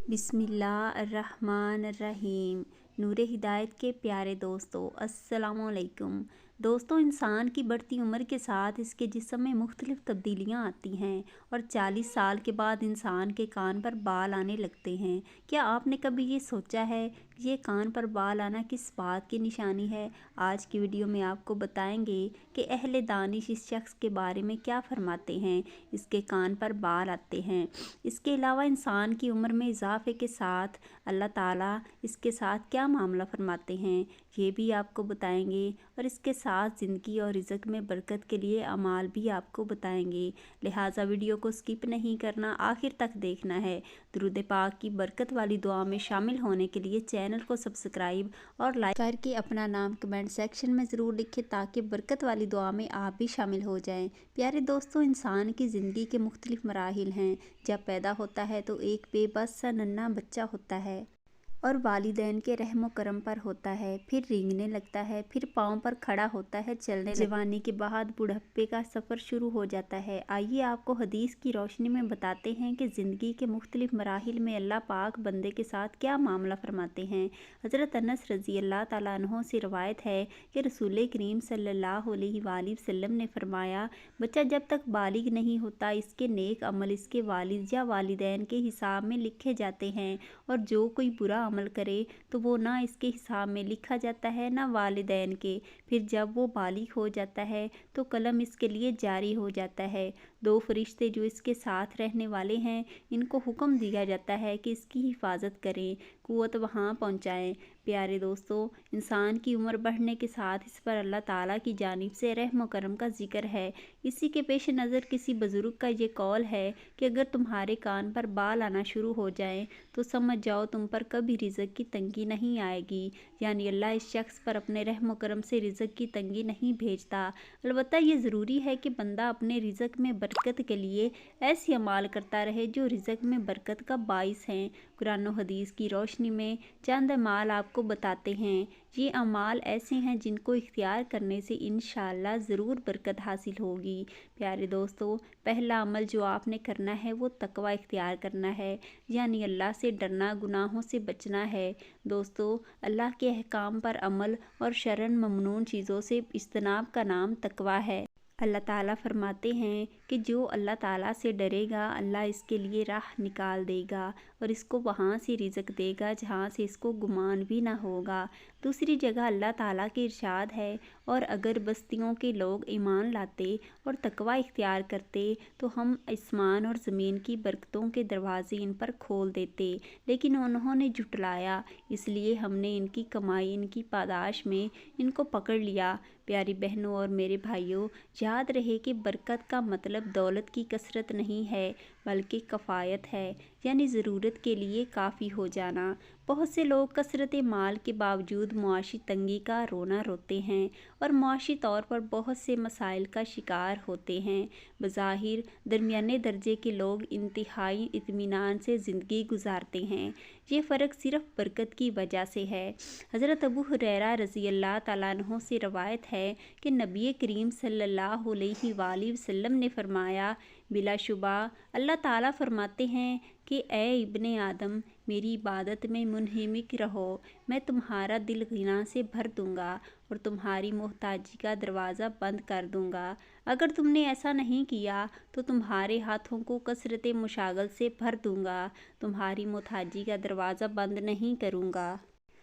बिस्मिल्लाहिर्रहमानिर्रहीम। नूरे हिदायत के प्यारे दोस्तों, अस्सलामुअलैकुम। दोस्तों, इंसान की बढ़ती उम्र के साथ इसके जिस्म में मुख्तलिफ तब्दीलियाँ आती हैं और 40 साल के बाद इंसान के कान पर बाल आने लगते हैं। क्या आपने कभी ये सोचा है कि ये कान पर बाल आना किस बात की निशानी है? आज की वीडियो में आपको बताएंगे कि अहले दानिश इस शख्स के बारे में क्या फरमाते हैं। इसके कान पर बाल आते हैं। इसके अलावा इंसान की उम्र में इजाफे के साथ अल्लाह ताला इसके साथ क्या मामला फरमाते हैं, ये भी आपको बताएंगे और इसके साथ ज़िंदगी और रिज़्क में बरकत के लिए अमाल भी आपको बताएंगे। लिहाजा वीडियो को स्किप नहीं करना, आखिर तक देखना है। दुरूद पाक की बरकत वाली दुआ में शामिल होने के लिए चैनल को सब्सक्राइब और लाइक करके अपना नाम कमेंट सेक्शन में ज़रूर लिखें ताकि बरकत वाली दुआ में आप भी शामिल हो जाएं। प्यारे दोस्तों, इंसान की ज़िंदगी के मुख्तलिफ मराहिल हैं। जब पैदा होता है तो एक बेबस सा नन्हा बच्चा होता है और वालिदैन के रहमो करम पर होता है, फिर रेंगने लगता है, फिर पाँव पर खड़ा होता है, चलने जवानी के बाद बुढ़ापे का सफ़र शुरू हो जाता है। आइए आपको हदीस की रोशनी में बताते हैं कि ज़िंदगी के मुख्तलिफ मराहिल में अल्लाह पाक बंदे के साथ क्या मामला फरमाते हैं। हज़रत अनस रज़ी अल्लाह ताला अन्हो से रवायत है कि रसूल करीम सल्लल्लाहु अलैहि वसल्लम ने फरमाया, बच्चा जब तक बालिग नहीं होता इसके नेक अमल इसके वालिद या वालिदैन के हिसाब में लिखे जाते हैं, और जो कोई बुरा अमल करे तो वो ना इसके हिसाब में लिखा जाता है ना वालिदैन के। फिर जब वो बालिग हो जाता है तो कलम इसके लिए जारी हो जाता है। दो फरिश्ते जो इसके साथ रहने वाले हैं, इनको हुक्म दिया जाता है कि इसकी हिफाजत करें, कुव्वत वहाँ पहुँचाएँ। प्यारे दोस्तों, इंसान की उम्र बढ़ने के साथ इस पर अल्लाह ताला की जानिब से रहम व करम का जिक्र है। इसी के पेश नज़र किसी बुज़ुर्ग का ये कौल है कि अगर तुम्हारे कान पर बाल आना शुरू हो जाएं तो समझ जाओ तुम पर कभी रिज़्क की तंगी नहीं आएगी। यानी अल्लाह इस शख्स पर अपने रहम व करम से रिज़्क की तंगी नहीं भेजता। अलबत्ता ये ज़रूरी है कि बंदा अपने रिज़्क में बरकत के लिए ऐसी अमाल करता रहे जो रिज़्क में बरकत का बाइस हैं। कुरान व हदीस की रोशनी में चंद अमाल आपको बताते हैं। ये अमाल ऐसे हैं जिनको इख्तियार करने से इंशाअल्लाह ज़रूर बरकत हासिल होगी। प्यारे दोस्तों, पहला अमल जो आपने करना है वो तकवा इख्तियार करना है, यानी अल्लाह से डरना, गुनाहों से बचना है। दोस्तों, अल्लाह के अहकाम पर अमल और शरन ममनून चीज़ों से इज्तनाब का नाम तकवा है। अल्लाह ताला फरमाते हैं कि जो अल्लाह ताला से डरेगा अल्लाह इसके लिए राह निकाल देगा और इसको वहाँ से रिज़्क देगा जहाँ से इसको गुमान भी ना होगा। दूसरी जगह अल्लाह ताला के इरशाद है, और अगर बस्तियों के लोग ईमान लाते और तकवा इख्तियार करते तो हम आसमान और ज़मीन की बरकतों के दरवाज़े इन पर खोल देते, लेकिन उन्होंने झुटलाया, इसलिए हमने इनकी कमाई, इनकी पादाश में इनको पकड़ लिया। प्यारी बहनों और मेरे भाइयों, याद रहे कि बरकत का मतलब दौलत की कसरत नहीं है बल्कि कफ़ायत है, यानी ज़रूरत के लिए काफ़ी हो जाना। बहुत से लोग कसरत माल के बावजूद मुआशी तंगी का रोना रोते हैं और मुआशी तौर पर बहुत से मसाइल का शिकार होते हैं। बज़ाहिर दरमियाने दर्जे के लोग इंतहाई इत्मीनान से ज़िंदगी गुजारते हैं। ये फ़र्क सिर्फ़ बरकत की वजह से है। हज़रत अबू हुरैरा रज़ी अल्लाह ताला अन्हु से रवायत है कि नबी करीम सल्लल्लाहु अलैहि वसल्लम ने फरमाया, बिलाशुबा अल्लाह ताला फरमाते हैं कि ए इब्ने आदम, मेरी इबादत में मुनहमिक रहो, मैं तुम्हारा दिल गिना से भर दूंगा और तुम्हारी मोहताजी का दरवाज़ा बंद कर दूंगा। अगर तुमने ऐसा नहीं किया तो तुम्हारे हाथों को कसरत मुशागल से भर दूंगा, तुम्हारी मोहताजी का दरवाज़ा बंद नहीं करूंगा।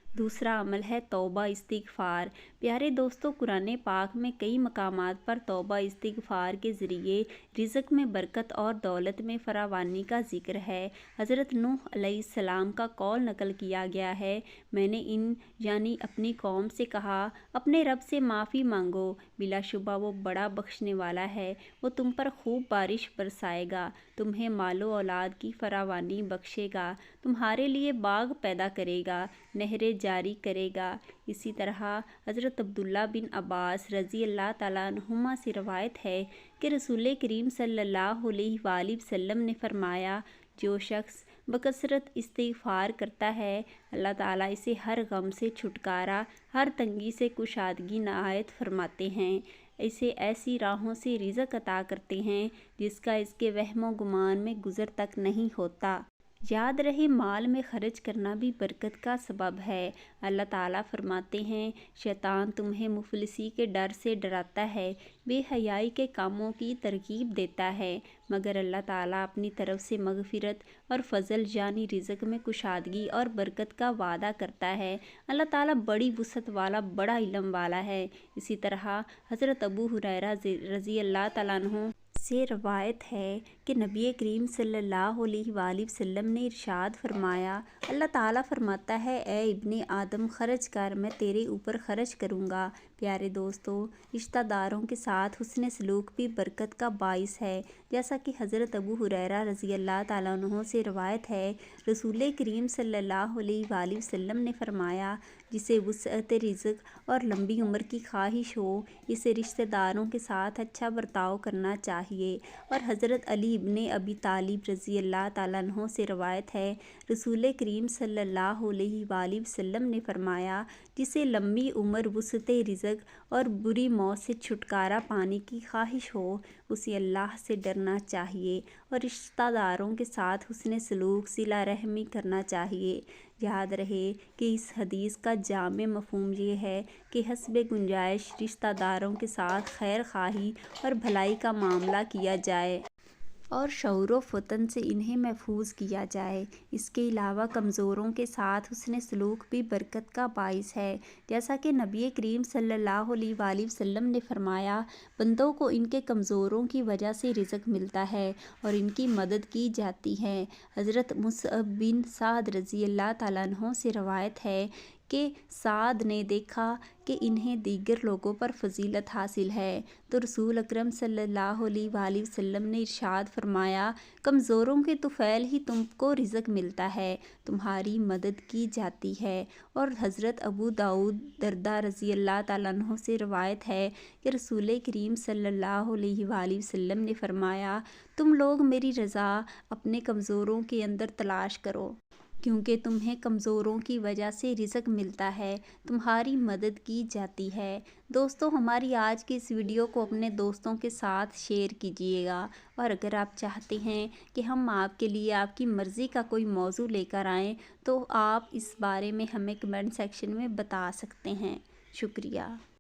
दूसरा अमल है तौबा इस्तिग़फ़ार। प्यारे दोस्तों, कुरान पाक में कई मकामात पर तौबा इस्तिग़फ़ार के ज़रिए रिज़्क में बरकत और दौलत में फरावानी का ज़िक्र है। हज़रत नूह अलैहिस्सलाम का कौल नकल किया गया है, मैंने इन यानी अपनी कौम से कहा, अपने रब से माफ़ी मांगो, बिलाशुबा वो बड़ा बख्शने वाला है, वो तुम पर खूब बारिश बरसाएगा, तुम्हें मालो औलाद की फरावानी बख्शेगा, तुम्हारे लिए बाग पैदा करेगा, नहरें जारी करेगा। इसी तरह हज़रत अब्दुल्ला बिन अब्बास रज़ी अल्लाह ताला अन्हुमा से रवायत है कि रसूल करीम सल्लल्लाहु अलैहि वसल्लम ने फरमाया, जो शख्स बकसरत इस्तिग़फ़ार करता है अल्लाह ताला इसे हर गम से छुटकारा, हर तंगी से कुशादगी नायत फरमाते हैं, इसे ऐसी राहों से रिज़्क अता करते हैं जिसका इसके वहमो गुमान में गुज़र तक नहीं होता। یاد رہے مال میں خرچ کرنا بھی برکت کا سبب ہے۔ اللہ تعالیٰ فرماتے ہیں، شیطان تمہیں مفلسی کے ڈر سے ڈراتا ہے، بے حیائی کے کاموں کی ترغیب دیتا ہے، مگر اللہ تعالیٰ اپنی طرف سے مغفرت اور فضل یعنی رزق میں کشادگی اور برکت کا وعدہ کرتا ہے۔ اللہ تعالیٰ بڑی وسعت والا، بڑا علم والا ہے۔ اسی طرح حضرت ابو ہریرہ رضی اللہ تعالیٰ عنہ سے روایت ہے کہ نبی کریم صلی اللہ علیہ وآلہ وسلم نے ارشاد فرمایا، اللہ تعالیٰ فرماتا ہے، اے ابن آدم خرچ کر، میں تیرے اوپر خرچ کروں گا۔ پیارے دوستو، رشتہ داروں کے ساتھ حسن سلوک بھی برکت کا باعث ہے، جیسا کہ حضرت ابو ہریرہ رضی اللہ تعالیٰ عنہ سے روایت ہے، رسول کریم صلی اللہ علیہ وآلہ وسلم نے فرمایا، جسے وسعت رزق اور لمبی عمر کی خواہش ہو، اسے رشتہ داروں کے ساتھ اچھا برتاؤ کرنا چاہیے۔ اور حضرت علی ابن ابی طالب رضی اللہ تعالیٰ عنہ سے روایت ہے، رسول کریم صلی اللہ علیہ وآلہ وسلم نے فرمایا، جسے لمبی عمر، وسعت رزق اور بری موت سے چھٹکارا پانے کی خواہش ہو، اسے اللہ سے ڈرنا چاہیے اور رشتہ داروں کے ساتھ حسن سلوک، صلہ رحمی کرنا چاہیے۔ یاد رہے کہ اس حدیث کا جامع مفہوم یہ ہے کہ حسب گنجائش رشتہ داروں کے ساتھ خیر خواہی اور بھلائی کا معاملہ کیا جائے اور شعور و فطن سے انہیں محفوظ کیا جائے۔ اس کے علاوہ کمزوروں کے ساتھ حسن سلوک بھی برکت کا باعث ہے، جیسا کہ نبی کریم صلی اللہ علیہ وآلہ وسلم نے فرمایا، بندوں کو ان کے کمزوروں کی وجہ سے رزق ملتا ہے اور ان کی مدد کی جاتی ہے۔ حضرت مصعب بن سعد رضی اللہ تعالیٰ عنہ سے روایت ہے کہ سعد نے دیکھا کہ انہیں دیگر لوگوں پر فضیلت حاصل ہے، تو رسول اکرم صلی اللہ علیہ وآلہ وسلم نے ارشاد فرمایا، کمزوروں کے طفیل ہی تم کو رزق ملتا ہے، تمہاری مدد کی جاتی ہے۔ اور حضرت ابو داؤد درداء رضی اللہ تعالیٰ عنہ سے روایت ہے کہ رسول کریم صلی اللہ علیہ وآلہ وسلم نے فرمایا، تم لوگ میری رضا اپنے کمزوروں کے اندر تلاش کرو، کیونکہ تمہیں کمزوروں کی وجہ سے رزق ملتا ہے، تمہاری مدد کی جاتی ہے۔ دوستو، ہماری آج کی اس ویڈیو کو اپنے دوستوں کے ساتھ شیئر کیجیے گا، اور اگر آپ چاہتے ہیں کہ ہم آپ کے لیے آپ کی مرضی کا کوئی موضوع لے کر آئیں تو آپ اس بارے میں ہمیں کمنٹ سیکشن میں بتا سکتے ہیں۔ شکریہ۔